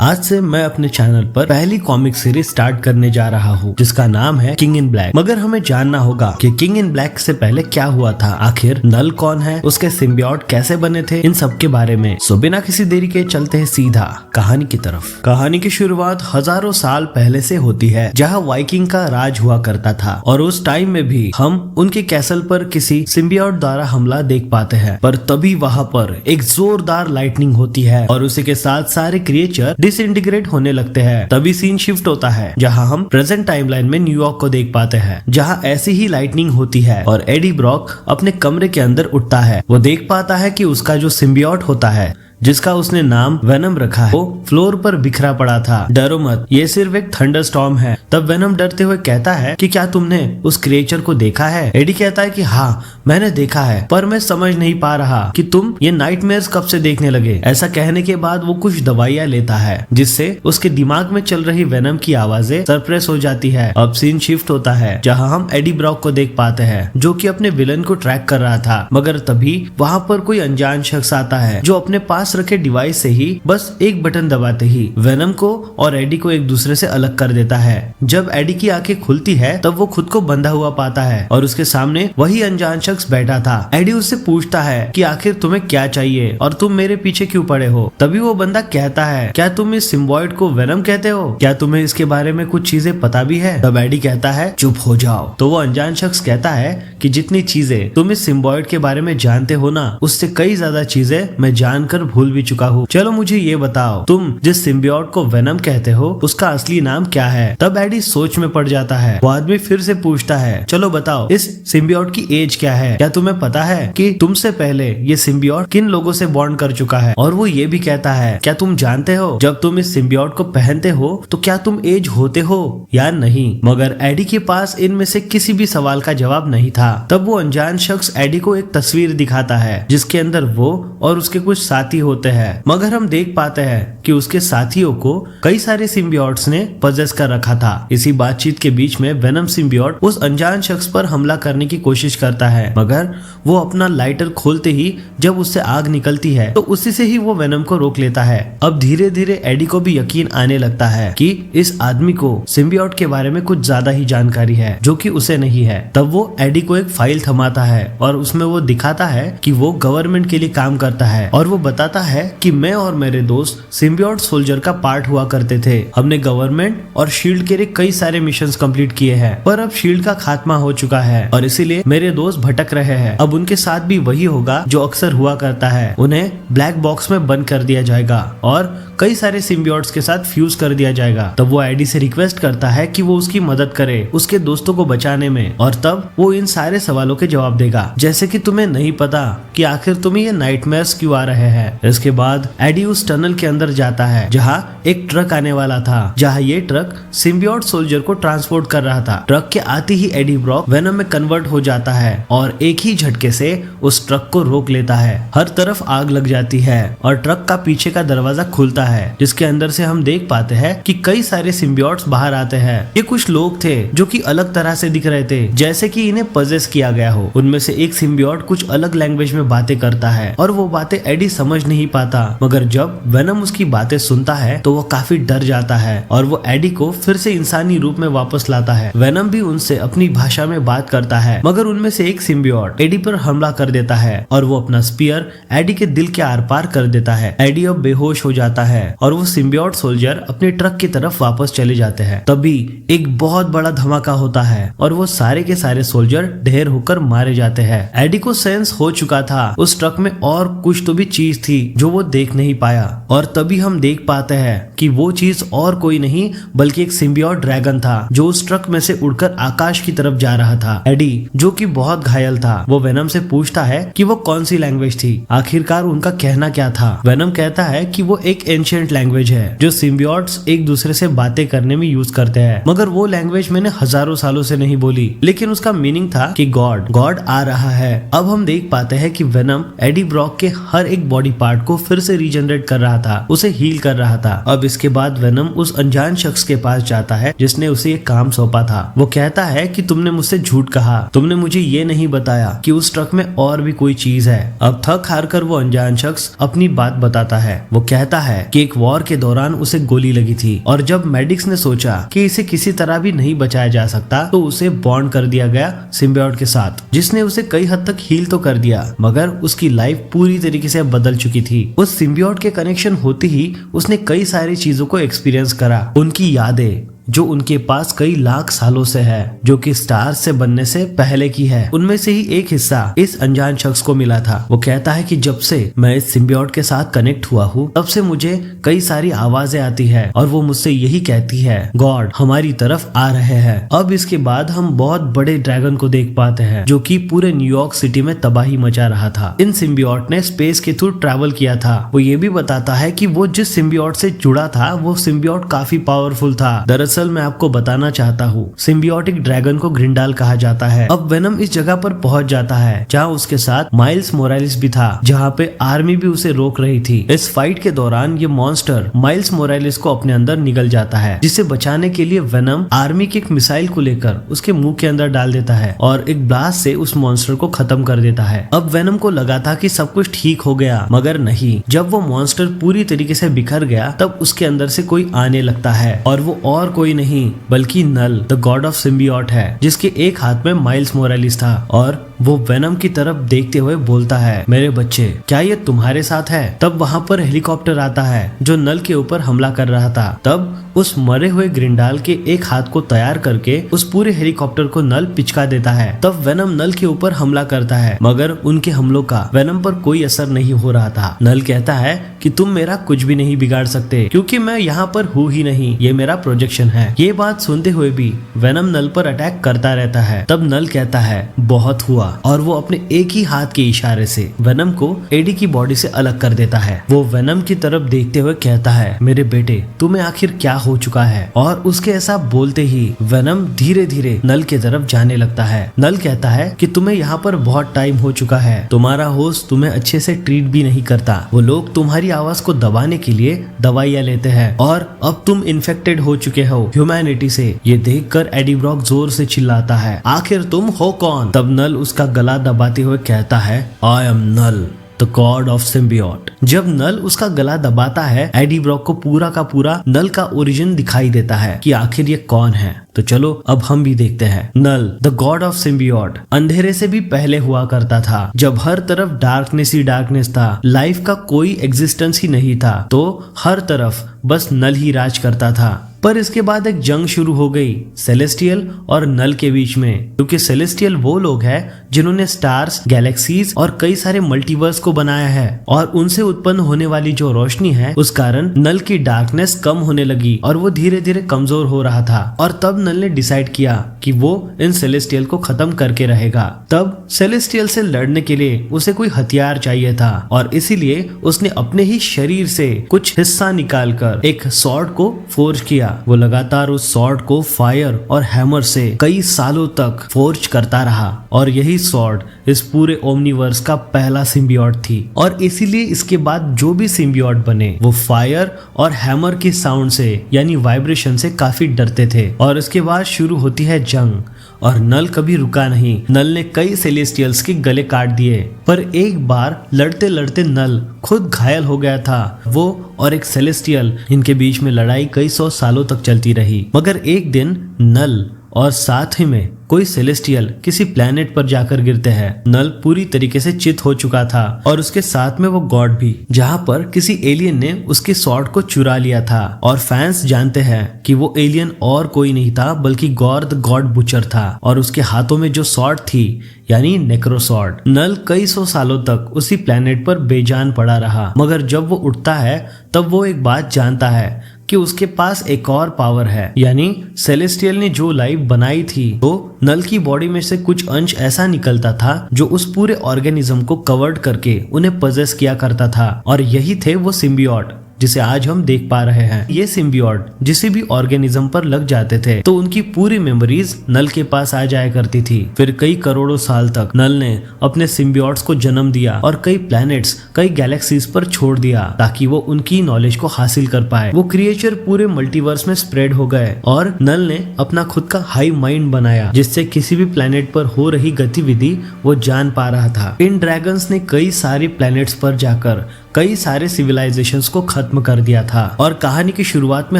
आज से मैं अपने चैनल पर पहली कॉमिक सीरीज स्टार्ट करने जा रहा हूँ जिसका नाम है किंग इन ब्लैक। मगर हमें जानना होगा कि किंग इन ब्लैक से पहले क्या हुआ था, आखिर नल कौन है, उसके सिम्बियोट कैसे बने थे, इन सब के बारे में। सो बिना किसी देरी के चलते हैं सीधा कहानी की तरफ। कहानी की शुरुआत हजारों साल पहले से होती है जहाँ वाइकिंग का राज हुआ करता था और उस टाइम में भी हम उनके कैसल पर किसी सिम्बियोट द्वारा हमला देख पाते हैं। पर तभी वहाँ पर एक जोरदार लाइटनिंग होती है और उसी के साथ सारे क्रिएचर डिसइंटीग्रेट होने लगते हैं। तभी सीन शिफ्ट होता है जहां हम प्रेजेंट टाइमलाइन में न्यूयॉर्क को देख पाते हैं जहां ऐसी ही लाइटनिंग होती है और एडी ब्रॉक अपने कमरे के अंदर उठता है। वो देख पाता है कि उसका जो सिम्बियोट होता है जिसका उसने नाम वेनम रखा है वो फ्लोर पर बिखरा पड़ा था। डरो मत, ये सिर्फ एक थंडरस्टॉर्म है। तब वेनम डरते हुए कहता है कि क्या तुमने उस क्रिएचर को देखा है? एडी कहता है कि हाँ मैंने देखा है, पर मैं समझ नहीं पा रहा कि तुम ये नाइटमेयर्स कब से देखने लगे। ऐसा कहने के बाद वो कुछ दवाइयाँ लेता है जिससे उसके दिमाग में चल रही वेनम की आवाजें सरप्रेस हो जाती है। अब सीन शिफ्ट होता है जहाँ हम एडी ब्रॉक को देख पाते हैं जो कि अपने विलन को ट्रैक कर रहा था। मगर तभी वहाँ पर कोई अनजान शख्स आता है जो अपने पास रखे डिवाइस से ही बस एक बटन दबाते ही वेनम को और एडी को एक दूसरे से अलग कर देता है। जब एडी की आंखें खुलती है तब वो खुद को बंधा हुआ पाता है और उसके सामने वही अनजान शख्स बैठा था। एडी उससे पूछता है कि आखिर तुम्हें क्या चाहिए और तुम मेरे पीछे क्यों पड़े हो? तभी वो बंदा कहता है क्या तुम इस सिम्बॉयड को वेनम कहते हो? क्या तुम्हें इसके बारे में कुछ चीजें पता भी है? तब एडी कहता है चुप हो जाओ। तो वो अनजान शख्स कहता है कि जितनी चीजें तुम इस सिम्बॉयड के बारे में जानते हो ना, उससे कई ज्यादा चीजें मैं जानकर भूल भी चुका हूँ। चलो मुझे ये बताओ, तुम जिस सिम्बियोट को वेनम कहते हो उसका असली नाम क्या है? तब एडी सोच में पड़ जाता है। वो आदमी फिर से पूछता है चलो बताओ इस सिम्बियोट की एज क्या है? क्या तुम्हें पता है कि तुमसे पहले ये सिम्बियोट किन लोगों से बॉन्ड कर चुका है? और वो ये भी कहता है क्या तुम जानते हो जब तुम इस सिम्बियोट को पहनते हो तो क्या तुम एज होते हो या नहीं? मगर एडी के पास इनमें से किसी भी सवाल का जवाब नहीं था। तब वो अनजान शख्स एडी को एक तस्वीर दिखाता है जिसके अंदर वो और उसके कुछ साथी होते हैं। मगर हम देख पाते हैं कि उसके साथियों को कई सारे सिम्बियोट्स ने पजेस कर रखा था। इसी बातचीत के बीच में वेनम सिम्बियोट उस अनजान शख्स पर हमला करने की कोशिश करता है मगर वो अपना लाइटर खोलते ही जब उससे आग निकलती है तो उसी से ही वो वेनम को रोक लेता है। अब धीरे धीरे एडी को भी यकीन आने लगता है कि इस आदमी को सिम्बियोट के बारे में कुछ ज्यादा ही जानकारी है जो कि उसे नहीं है। तब वो एडी को एक फाइल थमाता है और उसमें वो दिखाता है कि वो गवर्नमेंट के लिए काम करता है और वो बताता है कि मैं और मेरे दोस्त सिम्बियोट सोल्जर का पार्ट हुआ करते थे। हमने गवर्नमेंट और शील्ड के लिए कई सारे मिशंस कंप्लीट किए हैं पर अब शील्ड का खात्मा हो चुका है और इसीलिए मेरे दोस्त भटक रहे हैं। अब उनके साथ भी वही होगा जो अक्सर हुआ करता है, उन्हें ब्लैक बॉक्स में बंद कर दिया जाएगा और कई सारे सिम्बियोट्स के साथ फ्यूज कर दिया जाएगा। तब वो एडी से रिक्वेस्ट करता है कि वो उसकी मदद करे उसके दोस्तों को बचाने में और तब वो इन सारे सवालों के जवाब देगा जैसे कि तुम्हें नहीं पता कि आखिर तुम्हें ये नाइटमेयर्स क्यों आ रहे हैं। इसके बाद एडी उस टनल के अंदर जाता है जहाँ एक ट्रक आने वाला था, जहाँ ये ट्रक सिम्बियोट सोल्जर को ट्रांसपोर्ट कर रहा था। ट्रक के आते ही एडी ब्रॉक वेनम में कन्वर्ट हो जाता है और एक ही झटके से उस ट्रक को रोक लेता है। हर तरफ आग लग जाती है और ट्रक का पीछे का दरवाजा खुलता है जिसके अंदर से हम देख पाते हैं कि कई सारे सिम्बियोट्स बाहर आते हैं। ये कुछ लोग थे जो कि अलग तरह से दिख रहे थे जैसे कि इन्हें पजेस किया गया हो। उनमें से एक सिम्बियोट कुछ अलग लैंग्वेज में बातें करता है और वो बातें एडी समझ नहीं पाता मगर जब वेनम उसकी बातें सुनता है तो वो काफी डर जाता है और वो एडी को फिर से इंसानी रूप में वापस लाता है। वेनम भी उनसे अपनी भाषा में बात करता है मगर उनमें से एक सिम्बियोट एडी पर हमला कर देता है और वो अपना स्पीयर एडी के दिल के आर पार कर देता है। एडी अब बेहोश हो जाता है और वो सिम्बियोट सोल्जर अपने ट्रक की तरफ वापस चले जाते हैं। तभी एक बहुत बड़ा धमाका होता है और वो सारे के सारे सोल्जर ढेर होकर मारे जाते हैं। एडी को सेंस हो चुका था उस ट्रक में और कुछ तो भी चीज थी जो वो देख नहीं पाया और तभी हम देख पाते हैं कि वो चीज और कोई नहीं बल्कि एक सिम्बियोट ड्रैगन था जो उस ट्रक में से उड़कर आकाश की तरफ जा रहा था। एडी जो कि बहुत घायल था वो वेनम से पूछता है कि वो कौन सी लैंग्वेज थी, आखिरकार उनका कहना क्या था। वेनम कहता है कि वो एक एंशिएंट लैंग्वेज है जो सिम्बियोट्स एक दूसरे से बातें करने में यूज करते हैं मगर वो लैंग्वेज मैंने हजारों सालों से नहीं बोली, लेकिन उसका मीनिंग था कि गॉड आ रहा है। अब हम देख पाते हैं कि वेनम एडी ब्रॉक के हर एक बॉडी पार्ट को फिर से रीजनरेट कर रहा था, उसे हील कर रहा था। अब इसके बाद वेनम उस अनजान शख्स के पास जाता है जिसने उसे एक काम सौंपा था। वो कहता है कि तुमने मुझसे झूठ कहा, तुमने मुझे ये नहीं बताया कि उस ट्रक में और भी कोई चीज है। अब थक हार कर वो अनजान शख्स अपनी बात बताता है। वो कहता है कि एक वॉर के दौरान उसे गोली लगी थी और जब मेडिक्स ने सोचा कि इसे किसी तरह भी नहीं बचाया जा सकता तो उसे बॉन्ड कर दिया गया सिम्बियोट के साथ, जिसने उसे कई हद तक हील तो कर दिया मगर उसकी लाइफ पूरी तरीके से बदल चुकी थी। उस सिम्बियोट के कनेक्शन होते ही उसने कई सारी चीजों को एक्सपीरियंस करा। उनकी यादें जो उनके पास कई लाख सालों से है, जो कि स्टार से बनने से पहले की है, उनमें से ही एक हिस्सा इस अनजान शख्स को मिला था। वो कहता है कि जब से मैं इस सिम्बियोट के साथ कनेक्ट हुआ हूँ तब से मुझे कई सारी आवाजें आती है और वो मुझसे यही कहती है गॉड हमारी तरफ आ रहे हैं। अब इसके बाद हम बहुत बड़े ड्रैगन को देख पाते हैं जो कि पूरे न्यूयॉर्क सिटी में तबाही मचा रहा था। इन सिम्बियोट ने स्पेस के थ्रू ट्रैवल किया था। वो ये भी बताता है कि वो जिस सिम्बियोट से जुड़ा था वो सिम्बियोट काफी पावरफुल था। दरअसल मैं आपको बताना चाहता हूँ सिम्बियोटिक ड्रैगन को ग्रिंडाल कहा जाता है। अब वेनम इस जगह पर पहुंच जाता है जहाँ उसके साथ माइल्स मोरालिस भी था, जहाँ पे आर्मी भी उसे रोक रही थी। इस फाइट के दौरान ये मॉन्स्टर माइल्स मोरालिस को अपने अंदर निगल जाता है, जिसे बचाने के लिए वेनम आर्मी की एक मिसाइल को लेकर उसके मुंह के अंदर डाल देता है और एक ब्लास्ट से उस मॉन्स्टर को खत्म कर देता है। अब वेनम को लगा था कि सब कुछ ठीक हो गया मगर नहीं। जब वो मॉन्स्टर पूरी तरीके से बिखर गया तब उसके अंदर से कोई आने लगता है और वो और कोई नहीं बल्कि नल द गॉड ऑफ सिम्बियोट है, जिसके एक हाथ में माइल्स मोरालिस था और वो वेनम की तरफ देखते हुए बोलता है मेरे बच्चे क्या ये तुम्हारे साथ है। तब वहाँ पर हेलीकॉप्टर आता है जो नल के ऊपर हमला कर रहा था। तब उस मरे हुए ग्रिंडाल के एक हाथ को तैयार करके उस पूरे हेलीकॉप्टर को नल पिचका देता है। तब वेनम नल के ऊपर हमला करता है मगर उनके हमलों का वेनम पर कोई असर नहीं हो रहा था। नल कहता है कि तुम मेरा कुछ भी नहीं बिगाड़ सकते क्योंकि मैं यहाँ पर हूँ ही नहीं, ये मेरा प्रोजेक्शन है। ये बात सुनते हुए भी वेनम नल पर अटैक करता रहता है। तब नल कहता है बहुत हुआ और वो अपने एक ही हाथ के इशारे से वेनम को एडी की बॉडी से अलग कर देता है। वो वेनम की तरफ देखते हुए कहता है मेरे बेटे तुम्हें आखिर क्या हो चुका है। और उसके ऐसा बोलते ही वेनम धीरे धीरे नल की तरफ जाने लगता है। नल कहता है कि तुम्हें यहाँ पर बहुत टाइम हो चुका है, तुम्हारा होस्ट तुम्हें अच्छे से ट्रीट भी नहीं करता, वो लोग तुम्हारी आवाज को दबाने के लिए दवाइयाँ लेते हैं और अब तुम इन्फेक्टेड हो चुके हो ह्यूमैनिटी से। ये देखकर एडी ब्रॉक जोर से चिल्लाता है आखिर तुम हो कौन। तब नल उसका गला दबाते हुए कहता है I am Knull the god of symbiote. जब नल उसका गला दबाता है एडी ब्रॉक को पूरा का पूरा नल का ओरिजिन दिखाई देता है कि आखिर ये कौन है। तो चलो अब हम भी देखते हैं। नल द गॉड ऑफ सिम्बियोट अंधेरे से भी पहले हुआ करता था, जब हर तरफ डार्कनेस ही डार्कनेस था, लाइफ का कोई एग्जिस्टेंस ही नहीं था, तो हर तरफ बस नल ही राज करता था। पर इसके बाद एक जंग शुरू हो गई सेलेस्टियल और नल के बीच में, क्योंकि सेलेस्टियल वो लोग हैं जिन्होंने स्टार्स, गैलेक्सीज और कई सारे मल्टीवर्स को बनाया है और उनसे उत्पन्न होने वाली जो रोशनी है उस कारण नल की डार्कनेस कम होने लगी और वो धीरे धीरे कमजोर हो रहा था। और तब नल ने डिसाइड किया कि वो इन सेलेस्टियल को खत्म करके रहेगा। तब सेलेस्टियल से लड़ने के लिए उसे कोई हथियार चाहिए था और इसीलिए उसने अपने ही शरीर से कुछ हिस्सा निकालकर एक सॉर्ड को फोर्ज किया। वो लगातार उस सॉर्ड को फायर और हैमर से कई सालों तक फोर्ज करता रहा और यही सॉर्ड इस पूरे ओमनीवर्स का पहला सिम्बियोट थी। और इसीलिए इसके बाद जो भी सिम्बियोट बने वो फायर और हैमर की साउंड से यानी वाइब्रेशन से काफी डरते थे। और इसके बाद शुरू होती है जंग और नल कभी रुका नहीं। नल ने कई सेलेस्टियल्स के गले काट दिए, पर एक बार लड़ते लड़ते नल खुद घायल हो गया था। वो और एक सेलेस्टियल, इनके बीच में लड़ाई कई 100 सालों तक चलती रही। मगर एक दिन नल और साथ ही में कोई सेलेस्टियल किसी प्लेनेट पर जाकर गिरते हैं। नल पूरी तरीके से चित हो चुका था और उसके साथ में वो गॉड भी, जहाँ पर किसी एलियन ने उसके सॉर्ड को चुरा लिया था। और फैंस जानते हैं कि वो एलियन और कोई नहीं था बल्कि गॉर द गॉड बुचर था और उसके हाथों में जो सॉर्ड थी यानी नेक्रोसॉर्ड। नल कई 100 सालों तक उसी प्लेनेट पर बेजान पड़ा रहा, मगर जब वो उठता है तब वो एक बात जानता है कि उसके पास एक और पावर है, यानी सेलेस्टियल ने जो लाइफ बनाई थी तो नल की बॉडी में से कुछ अंश ऐसा निकलता था जो उस पूरे ऑर्गेनिज्म को कवर्ड करके उन्हें पजेस किया करता था और यही थे वो सिम्बियोट जिसे आज हम देख पा रहे हैं। ये सिम्बियोट जिसे भी ऑर्गेनिज्म पर लग जाते थे तो उनकी पूरी मेमोरीज नल के पास आ जाया करती थी। फिर कई करोड़ों साल तक नल ने अपने सिम्बियोट्स को जन्म दिया और कई प्लैनेट्स, कई गैलेक्सीज पर छोड़ दिया ताकि वो उनकी नॉलेज को हासिल कर पाए। वो क्रिएचर पूरे मल्टीवर्स में स्प्रेड हो गए और नल ने अपना खुद का हाई माइंड बनाया जिससे किसी भी प्लैनेट पर हो रही गतिविधि वो जान पा रहा था। इन ड्रैगन्स ने कई सारे प्लैनेट्स पर जाकर कई सारे सिविलाइजेशंस को खत्म कर दिया था और कहानी की शुरुआत में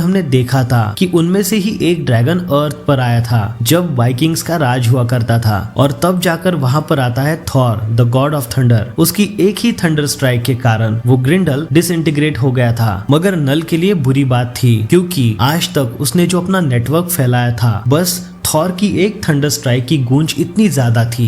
हमने देखा था कि उनमें से ही एक ड्रैगन अर्थ पर आया था जब वाइकिंग्स का राज हुआ करता था और तब जाकर वहां पर आता है Thor, the god of thunder. उसकी एक ही थंडर स्ट्राइक के कारण वो ग्रिंडल डिसइंटीग्रेट हो गया था, मगर नल के लिए बुरी बात थी क्योंकि आज तक उसने जो अपना नेटवर्क फैलाया था, बस थॉर की एक थंडर स्ट्राइक की गूंज इतनी ज्यादा थी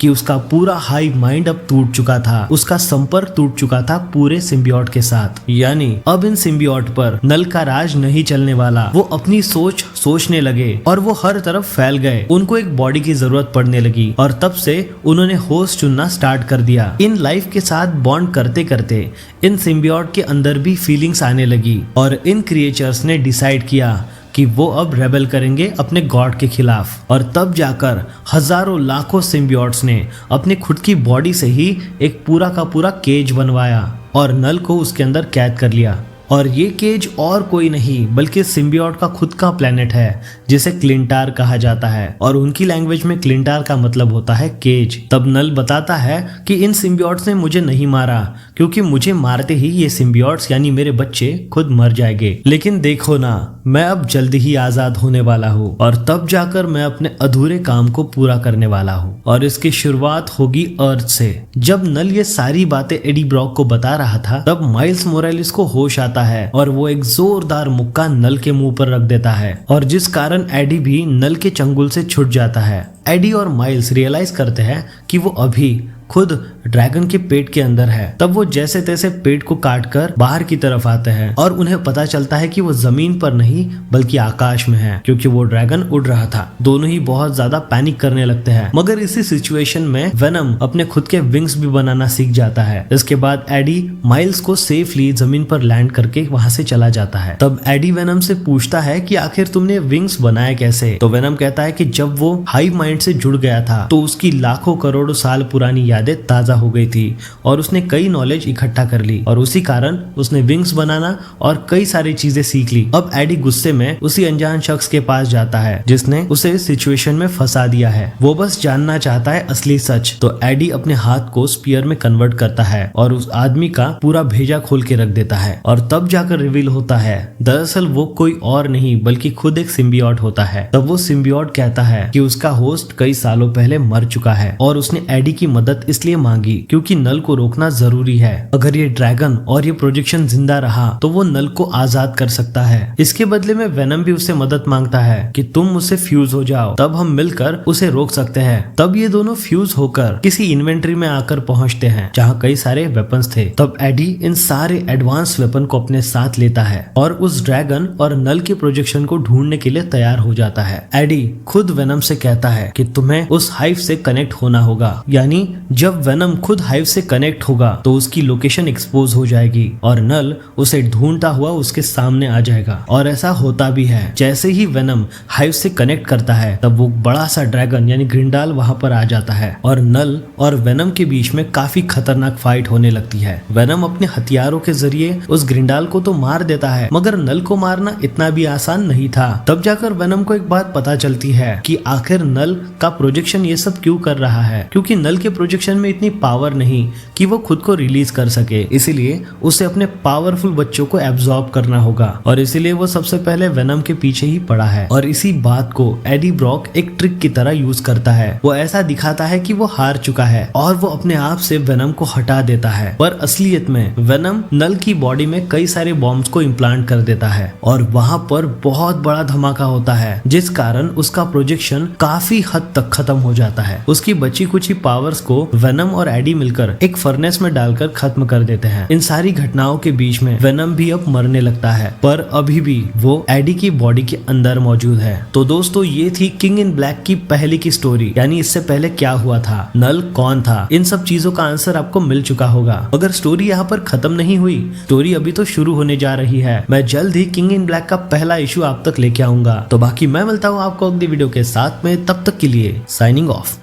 कि उसका पूरा हाई माइंड अब टूट चुका था। उसका संपर्क टूट चुका था पूरे सिम्बियोट के साथ। यानी अब इन सिम्बियोट पर नल का राज नहीं चलने वाला। वो अपनी सोच सोचने लगे और वो हर तरफ फैल गए। उनको एक बॉडी की जरूरत पड़ने लगी और तब से उन्होंने होस्ट चुनना स्टार्ट कर दिया। इन लाइफ के साथ बॉन्ड करते करते इन सिम्बियोट के अंदर भी फीलिंग्स आने लगी और इन क्रिएचर्स ने डिसाइड किया कि वो अब रेबल करेंगे अपने गॉड के खिलाफ। और तब जाकर हजारों लाखों सिम्बियोट्स ने अपने खुद की बॉडी से ही एक पूरा का पूरा केज बनवाया और नल को उसके अंदर कैद कर लिया। और ये केज और कोई नहीं बल्कि सिम्बियोट का खुद का प्लेनेट है जिसे क्लिंटार कहा जाता है और उनकी लैंग्वेज में क्लिंटार का मतलब होता है केज। तब नल बताता है कि इन सिम्बियोट्स ने मुझे नहीं मारा क्योंकि मुझे मारते ही ये सिम्बियोट्स यानी मेरे बच्चे खुद मर जाएंगे, लेकिन देखो ना, मैं अब जल्दी ही आजाद होने वाला हूँ और तब जाकर मैं अपने अधूरे काम को पूरा करने वाला हूँ। और इसकी शुरुआत होगी अर्थ से। जब नल ये सारी बातें एडी ब्रॉक को बता रहा था तब माइल्स मोरालिस को होश आता है और वो एक जोरदार मुक्का नल के मुंह पर रख देता है और जिस कारण एडी भी नल के चंगुल से छूट जाता है। एडी और माइल्स रियलाइज करते हैं कि वो अभी खुद ड्रैगन के पेट के अंदर है। तब वो जैसे तैसे पेट को काटकर बाहर की तरफ आते हैं और उन्हें पता चलता है कि वो जमीन पर नहीं बल्कि आकाश में है क्योंकि वो ड्रैगन उड़ रहा था। दोनों ही बहुत ज्यादा पैनिक करने लगते हैं, मगर इसी सिचुएशन में वेनम अपने खुद के विंग्स भी बनाना सीख जाता है। इसके बाद एडी माइल्स को सेफली जमीन पर लैंड करके वहां से चला जाता है। तब एडी वेनम से पूछता है कि आखिर तुमने विंग्स बनाए कैसे? तो वेनम कहता है कि जब वो हाई माइंड से जुड़ गया था तो उसकी लाखों करोड़ों साल पुरानी यादें ताजा हो गई थी और उसने कई नॉलेज इकट्ठा कर ली और उसी कारण उसने विंग्स बनाना और कई सारी चीजें सीख ली। अब एडी गुस्से में उसी अनजान शख्स के पास जाता है जिसने उसे इस सिचुएशन में फंसा दिया है। वो बस जानना चाहता है असली सच। तो एडी अपने हाथ को स्पीयर में कन्वर्ट करता है और उस आदमी का पूरा भेजा खोल के रख देता है और तब जाकर रिवील होता है दरअसल वो कोई और नहीं बल्कि खुद एक सिम्बियोट होता है। तब वो सिम्बियोट कहता है कि उसका होस्ट कई सालों पहले मर चुका है और उसने एडी की मदद इसलिए मांगी क्योंकि नल को रोकना जरूरी है। अगर ये ड्रैगन और ये प्रोजेक्शन जिंदा रहा तो वो नल को आजाद कर सकता है। इसके बदले में वेनम भी उससे मदद मांगता है कि तुम मुझसे फ्यूज हो जाओ, तब हम मिलकर उसे रोक सकते हैं। तब ये दोनों फ्यूज होकर किसी इन्वेंट्री में आकर पहुंचते हैं जहाँ कई सारे वेपन्स थे। तब एडी इन सारे एडवांस वेपन को अपने साथ लेता है और उस ड्रैगन और नल के प्रोजेक्शन को ढूंढने के लिए तैयार हो जाता है। एडी खुद वेनम से कहता है कि तुम्हें उस हाइव से कनेक्ट होना होगा, यानी जब वेनम खुद हाइव से कनेक्ट होगा तो उसकी लोकेशन एक्सपोज हो जाएगी और नल उसे ढूंढता हुआ उसके सामने आ जाएगा। और ऐसा होता भी है। जैसे ही वेनम हाइव से कनेक्ट करता है तब वो बड़ा सा ड्रैगन यानी ग्रिंडाल वहां पर आ जाता है और नल और वेनम के बीच में काफी खतरनाक फाइट होने लगती है। वेनम अपने हथियारों के जरिए उस ग्रिंडाल को तो मार देता है मगर नल को मारना इतना भी आसान नहीं था। तब जाकर वेनम को एक बात पता चलती है कि आखिर नल का प्रोजेक्शन ये सब क्यों कर रहा है, क्योंकि नल के प्रोजेक्शन में इतनी पावर नहीं कि वो खुद को रिलीज कर सके। इसीलिए उसे अपने पावरफुल बच्चों को एब्जॉर्ब करना होगा और इसीलिए वो सबसे पहले वेनम के पीछे ही पड़ा है। और इसी बात को एडी ब्रॉक एक ट्रिक की तरह यूज करता है। वो ऐसा दिखाता है कि वो हार चुका है और वो अपने आप से वेनम को हटा देता है, पर असलियत में वेनम नल की बॉडी में कई सारे बॉम्ब्स को इम्प्लांट कर देता है और वहां पर बहुत बड़ा धमाका होता है जिस कारण उसका प्रोजेक्शन काफी हद तक खत्म हो जाता है। उसकी बची कुछ पावर्स को वेनम और एडी मिलकर एक फर्नेस में डालकर खत्म कर देते हैं। इन सारी घटनाओं के बीच में वेनम भी अब मरने लगता है, पर अभी भी वो एडी की बॉडी के अंदर मौजूद है। तो दोस्तों ये थी किंग इन ब्लैक की पहले की स्टोरी, यानी इससे पहले क्या हुआ था, नल कौन था, इन सब चीजों का आंसर आपको मिल चुका होगा। मगर स्टोरी यहाँ पर खत्म नहीं हुई, स्टोरी अभी तो शुरू होने जा रही है। मैं जल्द ही किंग इन ब्लैक का पहला इशू आप तक लेके आऊंगा। तो बाकी मैं मिलता हूँ आपको अगली वीडियो के साथ में, तब तक के लिए साइनिंग ऑफ।